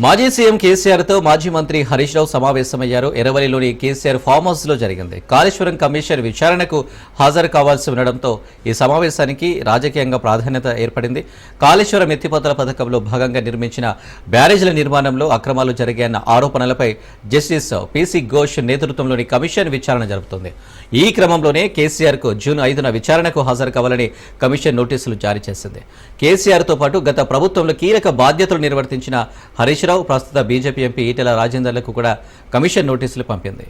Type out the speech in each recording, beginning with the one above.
మాజీ సీఎం కేసీఆర్తో మాజీ మంత్రి హరీష్ రావు సమావేశమయ్యారు. ఎర్రవల్లిలోని కేసీఆర్ ఫామ్ హౌస్లో జరిగింది. కాళేశ్వరం కమిషన్ విచారణకు హాజరు కావాల్సి ఉండడంతో ఈ సమావేశానికి రాజకీయంగా ప్రాధాన్యత ఏర్పడింది. కాళేశ్వరం ఎత్తిపోతల పథకంలో భాగంగా నిర్మించిన బ్యారేజ్ల నిర్మాణంలో అక్రమాలు జరిగాయన్న ఆరోపణలపై జస్టిస్ పీసీ ఘోష్ నేతృత్వంలోని కమిషన్ విచారణ జరుపుతోంది. ఈ క్రమంలోనే కేసీఆర్కు జూన్ 5న విచారణకు హాజరు కావాలని కమిషన్ నోటీసులు జారీ చేసింది. కేసీఆర్తో పాటు గత ప్రభుత్వంలో కీలక బాధ్యతలు నిర్వర్తించిన హరీష్ రావు, ప్రస్తుత బీజేపీ ఎంపీ ఈటెల రాజేందర్లకు కూడా కమిషన్ నోటీసులు పంపింది.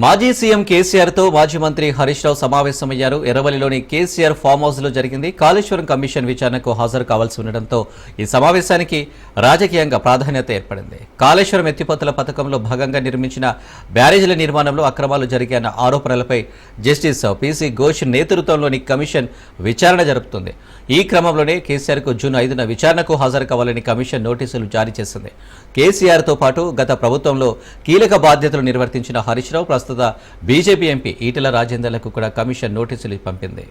మాజీ సీఎం కేసీఆర్తో మాజీ మంత్రి హరీష్ రావు సమావేశమయ్యారు. ఎర్రవల్లిలోని కేసీఆర్ ఫామ్ హౌస్లో జరిగింది. కాళేశ్వరం కమిషన్ విచారణకు హాజరు కావాల్సి ఉండడంతో ఈ సమావేశానికి రాజకీయంగా ప్రాధాన్యత ఏర్పడింది. కాళేశ్వరం ఎత్తిపోతల పథకంలో భాగంగా నిర్మించిన బ్యారేజీల నిర్మాణంలో అక్రమాలు జరిగాయన్న ఆరోపణలపై జస్టిస్ పీసీ ఘోష్ నేతృత్వంలోని కమిషన్ విచారణ జరుపుతుంది. ఈ క్రమంలోనే కేసీఆర్కు జూన్ 5న విచారణకు హాజరు కావాలని కమిషన్ నోటీసులు జారీ చేసింది. కేసీఆర్తో పాటు గత ప్రభుత్వంలో కీలక బాధ్యతలు నిర్వర్తించిన హరీష్ రావు, ప్రస్తుత బీజేపీ ఎంపీ ఈటెల రాజేందర్లకు కూడా కమిషన్ నోటీసులు పంపింది.